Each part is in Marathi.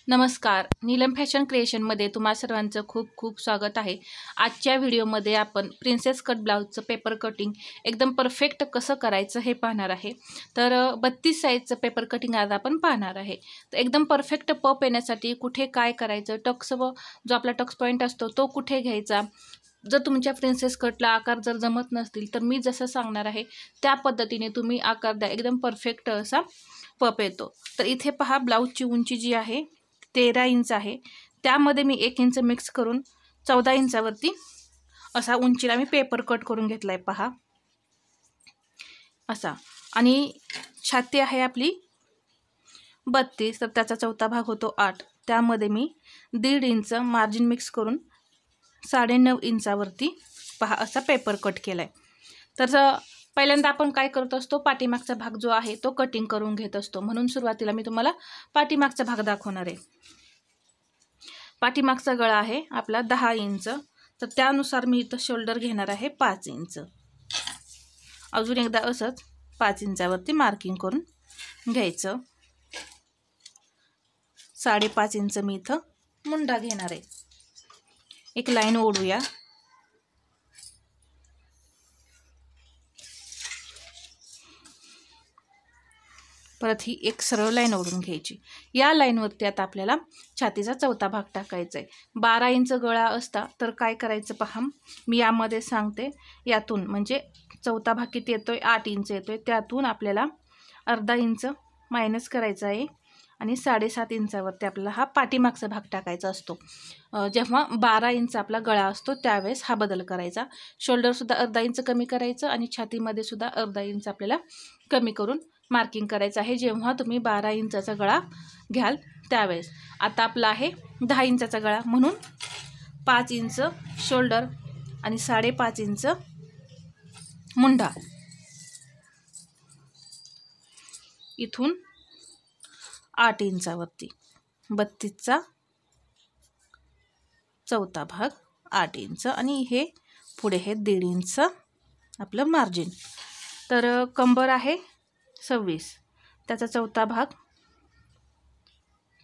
नमस्कार, नीलम फॅशन क्रिएशनमध्ये तुम्हा सर्वांचं खूप खूप स्वागत आहे। आजच्या व्हिडिओमध्ये आपण प्रिन्सेस कट ब्लाउजचं पेपर कटिंग एकदम परफेक्ट कसं करायचं हे पाहणार आहे। तर 32 साईजचं पेपर कटिंग आज आपण पाहणार आहे। तर एकदम परफेक्ट पप येण्यासाठी कुठे काय करायचं, टक्स व जो आपला टक्स पॉईंट असतो तो कुठे घ्यायचा, जर तुमच्या प्रिन्सेस कटला आकार जर जमत नसतील तर मी जसं सांगणार आहे त्या पद्धतीने तुम्ही आकार द्या, एकदम परफेक्ट असा पप येतो। तर इथे पहा, ब्लाउजची उंची जी आहे 13 इंच आहे, त्यामध्ये मी 1 इंच मिक्स करून 14 इंचावरती असा उंचीला मी पेपर कट करून घेतलाय पहा असा। आणि छाती आहे आपली 32, तर त्याचा चौथा भाग होतो 8, त्यामध्ये मी 1.5 इंच मार्जिन मिक्स करून 9.5 इंचावरती पहा असा पेपर कट केलाय। तर पहिल्यांदा आपण काय करत असतो, पाठीमागचा भाग जो आहे तो कटिंग करून घेत असतो, म्हणून सुरुवातीला मी तुम्हाला पाठीमागचा भाग दाखवणार आहे। पाठीमागचा गळा आहे आपला 10 इंच, तर त्यानुसार मी इथं शोल्डर घेणार आहे 5 इंच। अजून एकदा असंच 5 इंचावरती मार्किंग करून घ्यायचं। 5.5 इंच मी इथं मुंडा घेणार आहे। एक लाईन ओढूया। परत ही एक सरळ लाईन ओढून घ्यायची। या लाईनवरती आता आपल्याला छातीचा चौथा भाग टाकायचा आहे। 12 इंच गळा असता तर काय करायचं पहा, मी यामध्ये सांगते। यातून म्हणजे चौथा भाग किती येतोय, 8 इंच येतोय, त्यातून आपल्याला अर्धा इंच मायनस करायचा आहे आणि 7.5 इंचावरती आपल्याला हा पाठीमागचा भाग टाकायचा असतो। जेव्हा 12 इंच आपला गळा असतो त्यावेळेस हा बदल करायचा। शोल्डरसुद्धा अर्धा इंच कमी करायचं आणि छातीमध्ये सुद्धा अर्धा इंच आपल्याला कमी करून मार्किंग करायचं आहे, जेव्हा तुम्ही 12 इंचाचा गळा घ्याल त्यावेळेस। आता आपला आहे 10 इंचाचा गळा, म्हणून 5 इंच शोल्डर आणि 5.5 इंच मुंडा। इथून 8 इंचावरती 32चा चौथा भाग 8 इंच आणि हे पुढे हे 1.5 इंच आपलं मार्जिन। तर कंबर आहे 26, त्याचा चौथा भाग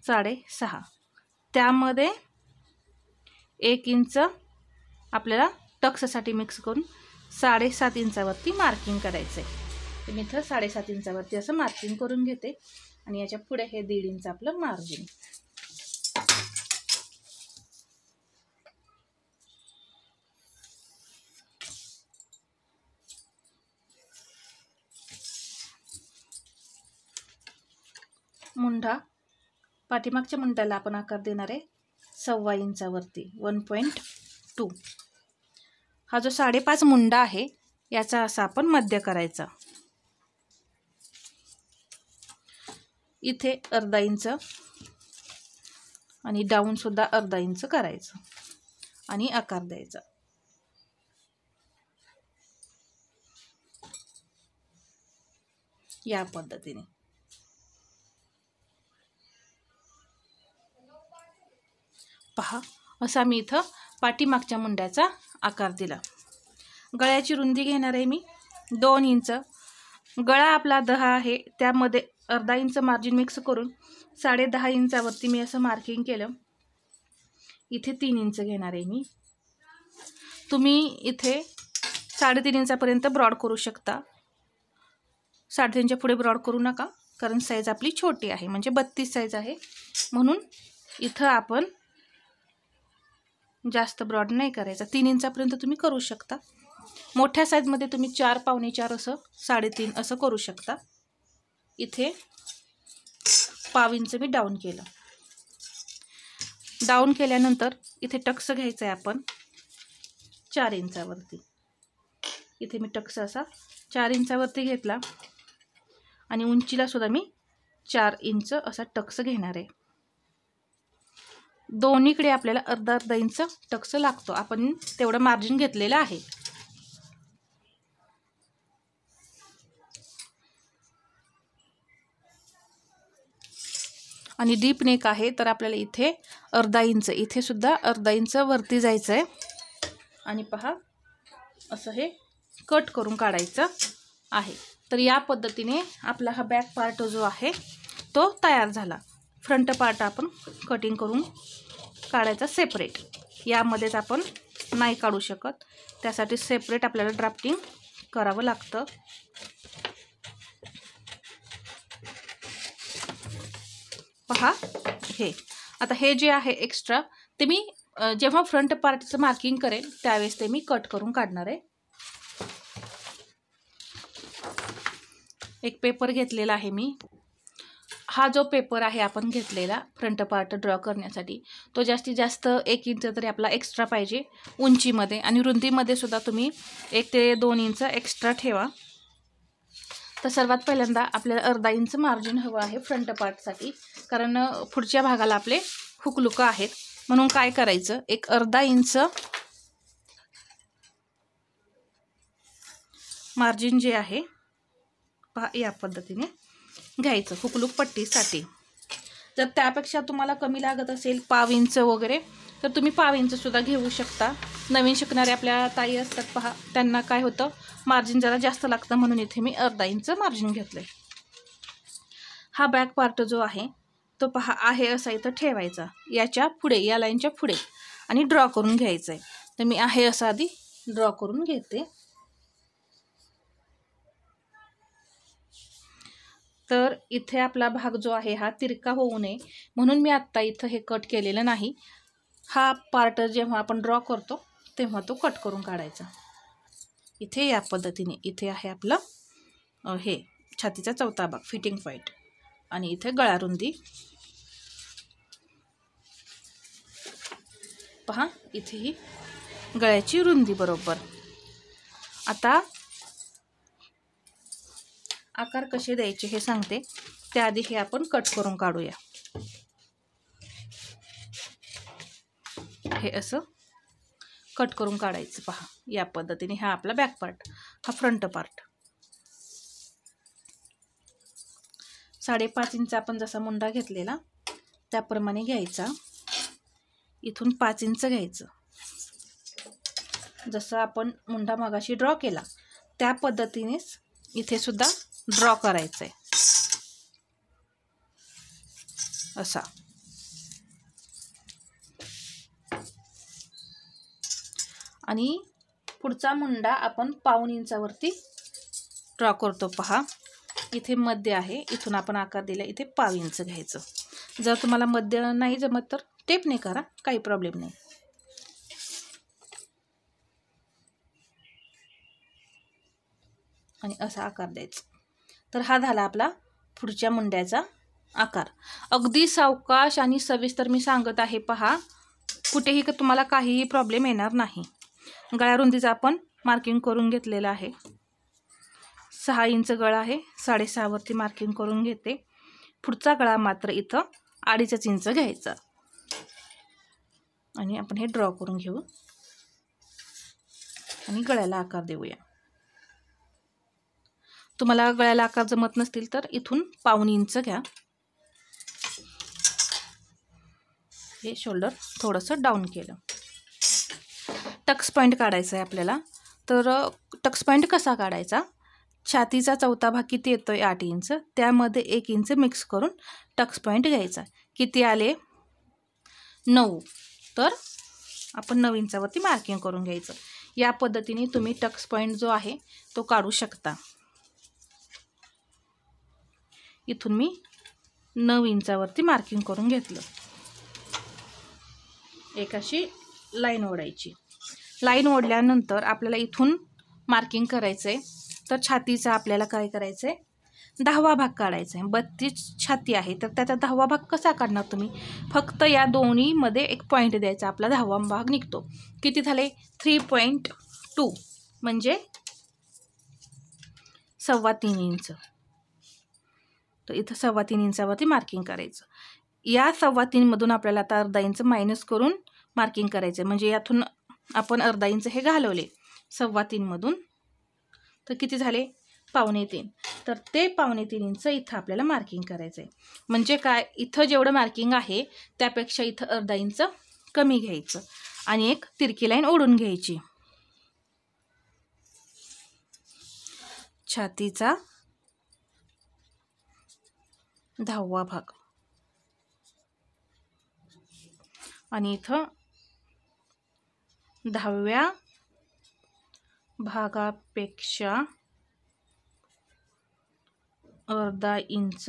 6.5, त्यामध्ये 1 इंच आपल्याला टक्ससाठी मिक्स करून 7.5 इंचावरती मार्किंग करायचं आहे। मी इथं 7.5 इंचावरती असं मार्किंग करून घेते आणि याच्या पुढे हे 1.5 इंच आपलं मार्जिन। मुंडा, पाठीमागच्या मुंड्याला आपण आकार देणार आहे 1.25 इंचावरती 1.2। हा जो 5.5 मुंडा आहे याचा असा आपण मध्य करायचा। इथे अर्धा इंच आणि डाऊन सुद्धा अर्धा इंच करायचं आणि आकार द्यायचा। या पद्धतीने पहा, असा मी इथं पाठीमागच्या मुंड्याचा आकार दिला। गळ्याची रुंदी घेणार आहे मी 2 इंच। गळा आपला 10 आहे, त्यामध्ये अर्धा इंच मार्जिन मिक्स करून 10.5 इंचावरती मी असं मार्किंग केलं। इथे 3 इंच घेणार आहे मी। तुम्ही इथे 3.5 इंचापर्यंत ब्रॉड करू शकता, 3.5च्या पुढे ब्रॉड करू नका, कारण साईज आपली छोटी आहे, म्हणजे 32 साईज आहे, म्हणून इथं आपण जास्त ब्रॉड नाही करायचा। 3 इंचापर्यंत तुम्ही करू शकता। मोठ्या साईजमध्ये तुम्ही 4, पावणे 4 असं 3.5 असं करू शकता। इथे 1/2 इंच मी डाऊन केलं। डाऊन केल्यानंतर इथे टक्स घ्यायचा आहे आपण 4 इंचावरती। इथे मी टक्स असा 4 इंचावरती घेतला आणि उंचीला सुद्धा मी 4 इंच असा टक्स घेणार आहे। दोन्हीकडे आपल्याला अर्धा इंच टक्स लागतो, आपण तेवढं मार्जिन घेतलेलं आहे। आणि डीप नेक आहे, तर आपल्याला इथे अर्धा इंच, इथे सुद्धा अर्धा इंच वरती जायचं आहे आणि पहा असं हे कट करून काढायचं आहे। तर या पद्धतीने आपला हा बॅक पार्ट जो आहे तो तयार झाला। फ्रंट पार्ट आपण कटिंग करून काढायचा सेपरेट. यामध्येच आपण नाही काढू शकत, त्यासाठी सेपरेट आपल्याला ड्राफ्टिंग करावं लागतं. पहा हे आता हे जे आहे एक्स्ट्रा ते मी जेव्हा फ्रंट पार्टचं मार्किंग करेल त्यावेळेस ते मी कट करून काढणार आहे. एक पेपर घेतलेला आहे मी. हा जो पेपर आहे आपण घेतलेला फ्रंट पार्ट ड्रॉ करण्यासाठी, तो जास्तीत जास्त 1 इंच तरी आपला एक्स्ट्रा पाहिजे उंचीमध्ये, आणि रुंदीमध्ये सुद्धा तुम्ही 1 ते 2 इंच एक्स्ट्रा ठेवा. तर सर्वात पहिल्यांदा आपल्याला अर्धा इंच मार्जिन हवं आहे फ्रंट पार्टसाठी, कारण पुढच्या भागाला आपले हुकलुकं आहेत. म्हणून काय करायचं, एक अर्धा इंच मार्जिन जे आहे पहा या पद्धतीने घ्यायचं हुकलूक पट्टीसाठी. जर त्यापेक्षा तुम्हाला कमी लागत असेल 1/2 इंच वगैरे तर तुम्ही 1/2 इंच सुद्धा घेऊ शकता. नवीन शिकणारे आपल्या ताई असतात पहा, त्यांना काय होतं मार्जिन जरा जास्त लागतं, म्हणून इथे मी अर्धा इंच मार्जिन घेतलं आहे. हा बॅक पार्ट जो आहे तो पहा आहे असा इथं ठेवायचा, याच्या पुढे या लाईनच्या पुढे, आणि ड्रॉ करून घ्यायचं आहे. तर मी आहे असा आधी ड्रॉ करून घेते. तर इथे आपला भाग जो आहे हा तिरका होऊ नये म्हणून मी आत्ता इथं हे कट केलेलं नाही. हा पार्ट जेव्हा आपण ड्रॉ करतो तेव्हा तो कट करून काढायचा. इथे या पद्धतीने इथे आहे आपलं हे छातीचा चौथा भाग फिटिंग पॉईंट, आणि इथे गळा रुंदी पहा, इथे ही गळ्याची रुंदी बरोबर. आता आकार कसे द्यायचे हे सांगते, त्याआधी हे आपण कट करून काढूया. हे असं कट करून काढायचं पहा या पद्धतीने. हा आपला बॅक पार्ट, हा फ्रंट पार्ट. 5.5 इंच आपण जसा मुंडा घेतलेला त्याप्रमाणे घ्यायचा. इथून 5 इंच घ्यायचं. जसं आपण मुंडा मगाशी ड्रॉ केला त्या पद्धतीनेच इथे सुद्धा ड्रॉ करायचं आहे असा. आणि पुढचा मुंडा आपण 1/2 इंचावरती ड्रॉ करतो पहा. इथे मध्य आहे, इथून आपण आकार दिला, इथे 1/2 इंच घ्यायचं. जर तुम्हाला मध्य नाही जमत तर टेपने करा, काही प्रॉब्लेम नाही. आणि असा आकार द्यायचा. तर हा झाला आपला पुढच्या मुंड्याचा आकार. अगदी सावकाश आणि सविस्तर मी सांगत आहे पहा, कुठेही तुम्हाला काहीही प्रॉब्लेम येणार नाही. गळा रुंदीचा आपण मार्किंग करून घेतलेला आहे. 6 इंच गळा आहे, 6.5 वरती मार्किंग करून घेते. पुढचा गळा मात्र इथं 2.5 इंच घ्यायचा, आणि आपण हे ड्रॉ करून घेऊ आणि गळ्याला आकार देऊया. तुम्हाला गळ्याला आकार जमत नसतील तर इथून 1/2 इंच घ्या. हे शोल्डर थोडंसं डाऊन केलं. टक्स पॉईंट काढायचा आहे आपल्याला. तर टक्स पॉईंट कसा काढायचा, छातीचा चौथा भाग किती येतोय 8 इंच, त्यामध्ये 1 इंच मिक्स करून टक्स पॉईंट घ्यायचा. किती आले 9, तर आपण 9 इंचावरती मार्किंग करून घ्यायचं. या पद्धतीने तुम्ही टक्स पॉईंट जो आहे तो काढू शकता. इथून मी 9 इंचावरती मार्किंग करून घेतलं. एक अशी लाईन ओढायची. लाईन ओढल्यानंतर आपल्याला इथून मार्किंग करायचं आहे. तर छातीचा आपल्याला काय करायचं आहे, 10वा भाग काढायचा आहे. 32 छाती आहे, तर त्याचा 10वा भाग कसा काढणार तुम्ही, फक्त या दोन्हीमध्ये एक पॉईंट द्यायचा, आपला 10वा भाग निघतो. किती झाले 3.2 म्हणजे 3.25 इंच. तर इथं 3.25 इंचावरती मार्किंग करायचं. या 3.25 मधून आपल्याला आता अर्धा इंच मायनस करून मार्किंग करायचं, म्हणजे यातून आपण अर्धा इंच हे घालवले 3.25 मधून, तर किती झाले 2.25. तर ते 2.25 इंच इथं आपल्याला मार्किंग करायचं आहे. म्हणजे काय, इथं जेवढं मार्किंग आहे त्यापेक्षा इथं अर्धा इंच कमी घ्यायचं आणि एक तिरकी लाईन ओढून घ्यायची. छातीचा 10वा भाग आणि इथं 10व्या भागापेक्षा अर्धा इंच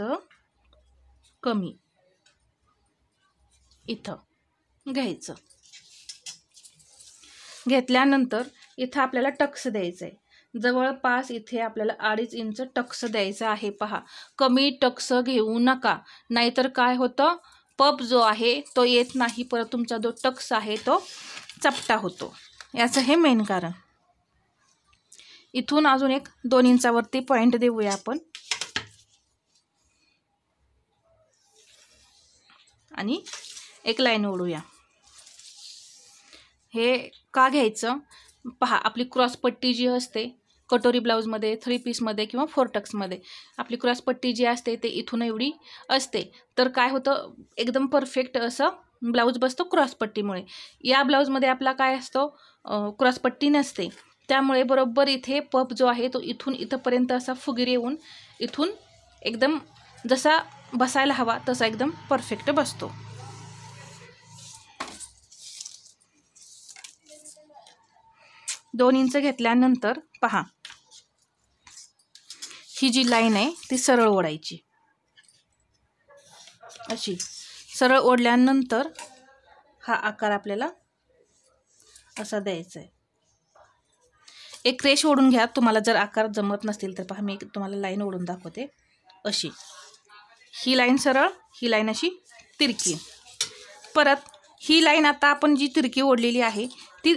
कमी इथं घ्यायचं. घेतल्यानंतर इथं आपल्याला टक्स द्यायचं आहे. जवळपास इथे आपल्याला 2.5 इंच टक्स द्यायचं आहे. पहा, कमी टक्स घेऊ नका, नाहीतर काय होतं, पप जो आहे तो येत नाही, परत तुमचा जो टक्स आहे तो चपटा होतो. याचं हे मेन कारण. इथून अजून एक 2 इंचावरती पॉईंट देऊया आपण आणि एक लाईन ओढूया. हे का घ्यायचं, पहा आपली क्रॉसपट्टी जी असते कटोरी ब्लाऊजमध्ये, 3 पीसमध्ये किंवा 4 टक्समध्ये आपली क्रॉसपट्टी जी असते ते इथून एवढी असते. तर काय होतं, एकदम परफेक्ट असं ब्लाऊज बसतो क्रॉसपट्टीमुळे. या ब्लाऊजमध्ये आपला काय असतो, क्रॉसपट्टी नसते, त्यामुळे बरोबर इथे पप जो आहे तो इथून इथंपर्यंत असा फुगीर येऊन इथून एकदम जसा बसायला हवा तसा एकदम परफेक्ट बसतो. दोन इंच घेतल्यानंतर पहा, ही जी लाईन आहे ती सरळ ओढायची. अशी सरळ ओढल्यानंतर हा आकार आपल्याला असा द्यायचा आहे. एक रेष ओढून घ्या, तुम्हाला जर आकार जमत नसतील तर. पहा, मी तुम्हाला लाईन ओढून दाखवते. अशी ही लाईन सरळ, ही लाईन अशी तिरकी. परत ही लाईन आता आपण जी तिरकी ओढलेली आहे ती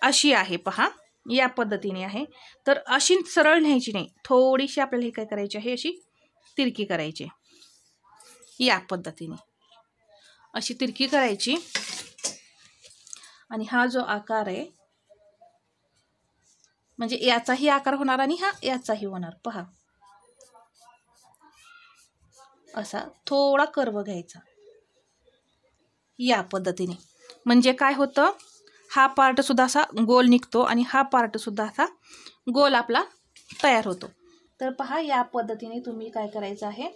अशी आहे. पहा, या पद्धतीने आहे. तर अशी सरळ न्यायची नाही, थोडीशी आपल्याला हे काय करायची आहे, अशी तिरकी करायची. या पद्धतीने अशी तिरकी करायची. आणि हा जो आकार आहे म्हणजे याचाही आकार होणार आणि हा याचाही होणार. पहा, असा थोडा कर्व घ्यायचा या पद्धतीने. म्हणजे काय होतं, हा पार्ट सुद्धा असा गोल निघतो आणि हा पार्ट सुद्धा असा गोल आपला तयार होतो. तर पहा, या पद्धतीने तुम्ही काय करायचं आहे,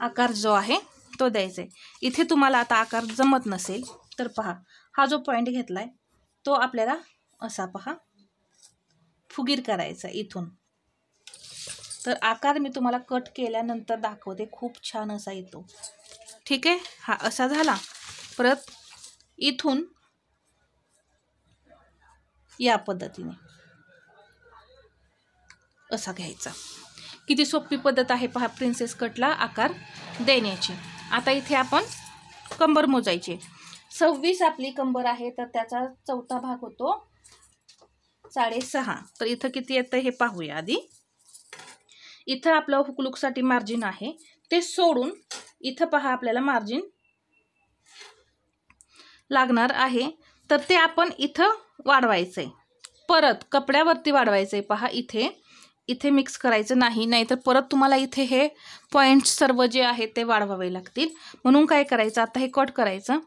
आकार जो आहे तो द्यायचा आहे. इथे तुम्हाला आता आकार जमत नसेल तर पहा, हा जो पॉईंट घेतलाय तो आपल्याला असा पहा फुगीर करायचा इथून. तर आकार मी तुम्हाला कट केल्यानंतर दाखवते, खूप छान असा येतो. ठीक आहे, हा असा झाला. परत इथून या पद्धतीने असा घ्यायचा. किती सोपी पद्धत आहे पहा प्रिन्सेस कटला आकार देण्याची. आता इथे आपण कंबर मोजायची. 26 आपली कंबर आहे, तर त्याचा चौथा भाग होतो 6.5. तर इथं किती येतं हे पाहूया आधी. इथं आपलं हुकलूकसाठी मार्जिन आहे ते सोडून इथं पहा आपल्याला मार्जिन लागणार आहे, तर ते आपण इथं वाढवायचंय. परत कपड्यावरती वाढवायचंय. पहा, इथे मिक्स करायचं नाही, नाहीतर परत तुम्हाला इथे हे पॉईंट्स सर्व जे आहेत ते वाढवावे लागतील. म्हणून काय करायचं, आता हे कट करायचं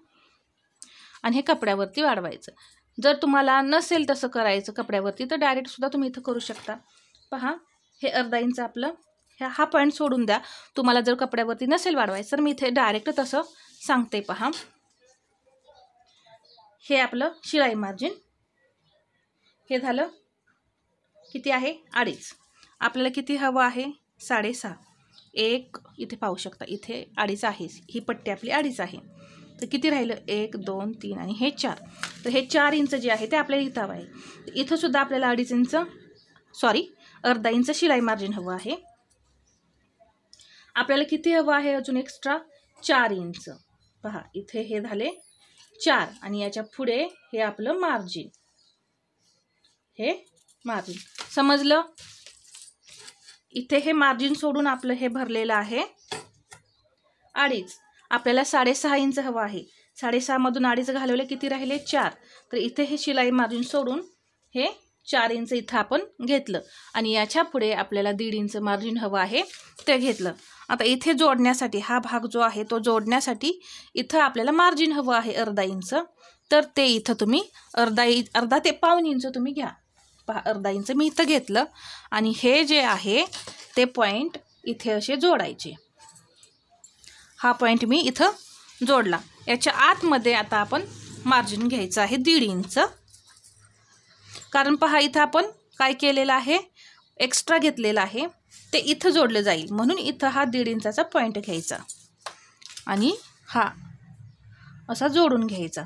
आणि हे कपड्यावरती वाढवायचं. जर तुम्हाला नसेल तसं करायचं कपड्यावरती तर डायरेक्ट सुद्धा तुम्ही इथं करू शकता. पहा, हे अर्धा इंच आपलं हा पॉईंट सोडून द्या. तुम्हाला जर कपड्यावरती नसेल वाढवायचं तर मी इथे डायरेक्ट तसं सांगते. पहा, हे आपलं शिलाई मार्जिन हे झालं. किती आहे, 2.5. आपल्याला किती हवं आहे, 6.5. एक इथे पाहू शकता, इथे 2.5 आहे. ही पट्टी आपली 2.5 आहे. तर किती राहिलं, 1 2 3 आणि हे 4. तर हे 4 इंच जे आहे ते आपल्याला इथं हवं आहे. इथं सुद्धा आपल्याला 2.5 इंच अर्धा इंच शिलाई मार्जिन हवं आहे. आपल्याला किती हवं आहे अजून एक्स्ट्रा, 4 इंच. पहा, इथे हे झाले 4 आणि याच्या पुढे हे आपलं मार्जिन, हे मार्जिन समजलं. इथे हे मार्जिन सोडून आपलं हे भरलेलं आहे 2.5. आपल्याला 6.5 इंच हवं आहे. 6.5 मधून 2.5 घालवले किती राहिले, 4. तर इथे हे शिलाई मार्जिन सोडून हे 4 इंच इथं आपण घेतलं आणि याच्या पुढे आपल्याला 1.5 इंच मार्जिन हवं आहे ते घेतलं. आता इथे जोडण्यासाठी हा भाग जो आहे तो जोडण्यासाठी इथं आपल्याला मार्जिन हवं आहे अर्धा इंच. तर ते इथं तुम्ही अर्धा ते पाऊण इंच तुम्ही घ्या. पहा, अर्धा इंच मी इथं घेतलं आणि हे जे आहे ते पॉईंट इथे असे जोडायचे. हा पॉईंट मी इथं जोडला. याच्या आतमध्ये आता आपण मार्जिन घ्यायचं आहे 1.5 इंच. कारण पहा इथं आपण काय केलेलं आहे, एक्स्ट्रा घेतलेलं आहे ते इथं जोडलं जाईल, म्हणून इथं हा 1.5 इंचाचा पॉईंट घ्यायचा आणि हा असा जोडून घ्यायचा.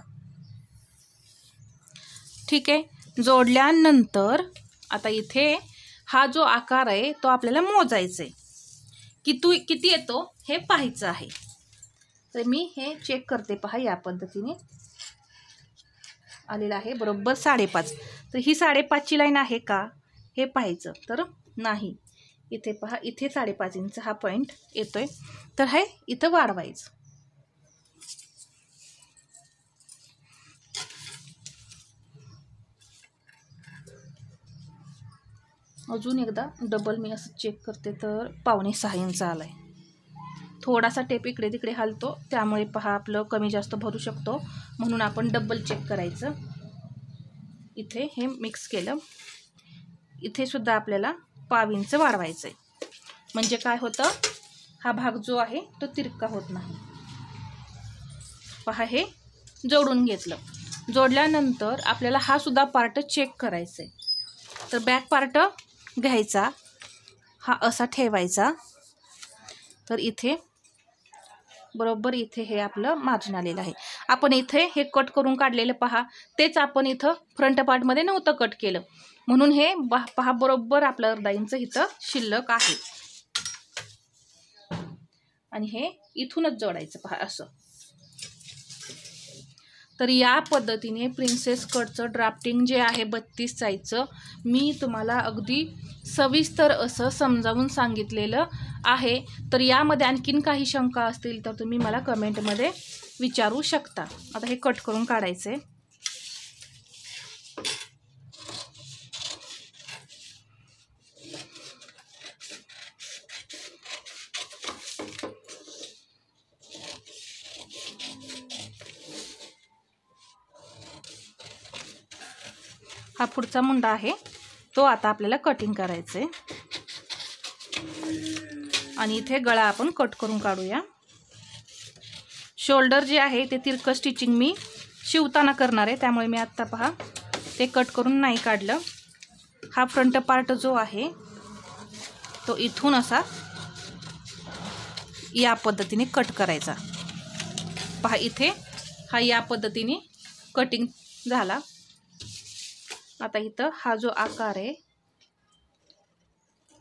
ठीक आहे. जोडल्यानंतर आता इथे हा जो आकार आहे तो आपल्याला मोजायचा आहे, किती येतो हे पाहायचं आहे. तर मी हे चेक करते. पहा या पद्धतीने आलेलं आहे बरोबर 5.5. तर ही 5.5ची लाईन आहे का हे पाहायचं. तर नाही, इथे पहा इथे 5.5 इंच हा पॉईंट येतोय, तर हे इथं वाढवायचं. अजून एकदा डबल मी असं चेक करते, तर 5.25 इंच आलाय. थोडासा टेप इकडे तिकडे हलतो, त्यामुळे पहा आपलं कमी जास्त भरू शकतो, म्हणून आपण डबल चेक करायचं. इथे हे मिक्स केलं, इथे सुद्धा आपल्याला 0.5 इंच वाढवायचं आहे. म्हणजे काय होतं, हा भाग जो आहे तो तिरका होत नाही. पहा हे जोडून घेतलं. जोडल्यानंतर आपल्याला हा सुद्धा पार्ट चेक करायचा आहे. तर बॅक पार्ट घ्यायचा, हा असा ठेवायचा. तर इथे बरोबर इथे हे आपलं मार्जिन आलेलं आहे. आपण इथे हे कट करून काढलेलं पहा, तेच आपण इथं फ्रंट पार्टमध्ये नव्हतं कट केलं, म्हणून हे पहा बरोबर आपलं 1/2 इंच इथं शिल्लक आहे. आणि हे इथूनच जोडायचं पहा असं. तर या पद्धतीने प्रिन्सेस कटचं ड्राफ्टिंग जे आहे 32 साईजचं मी तुम्हाला अगदी सविस्तर असं समजावून सांगितलेलं आहे. तर यामध्ये आणखीन काही शंका असतील तर तुम्ही मला कमेंटमध्ये विचारू शकता. आता हे कट करून काढायचे. हा पुढचा मुंडा आहे तो आता आपल्याला कटिंग करायचा आहे. आणि इथे गळा आपण कट करून काढूया. शोल्डर जे आहे ते तिरकं स्टिचिंग मी शिवताना करणार आहे, त्यामुळे मी आत्ता पहा ते कट करून नाही काढलं. हा फ्रंट पार्ट जो आहे तो इथून असा या पद्धतीने कट करायचा. पहा इथे हा या पद्धतीने कटिंग झाला. आता इथं हा जो आकार आहे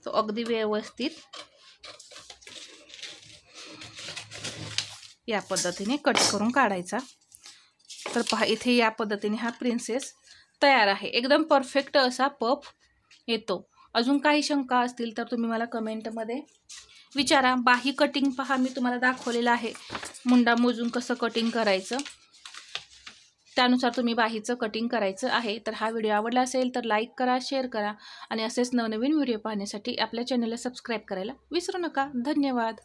तो अगदी व्यवस्थित या पद्धतीने कट करून काढायचा. तर पहा इथे या पद्धतीने हा प्रिन्सेस तयार आहे. एकदम परफेक्ट असा पफ येतो. अजून काही शंका असतील तर तुम्ही मला कमेंटमध्ये विचारा. बाही कटिंग पहा मी तुम्हाला दाखवलेलं आहे, मुंडा मोजून कसं कटिंग करायचं, त्यानुसार तुम्ही बाहीचं कटिंग करायचं आहे. तर हा व्हिडिओ आवडला असेल तर लाईक करा, शेअर करा आणि असेच नवनवीन व्हिडिओ पाहण्यासाठी आपल्या चॅनलला सबस्क्राईब करायला विसरू नका. धन्यवाद.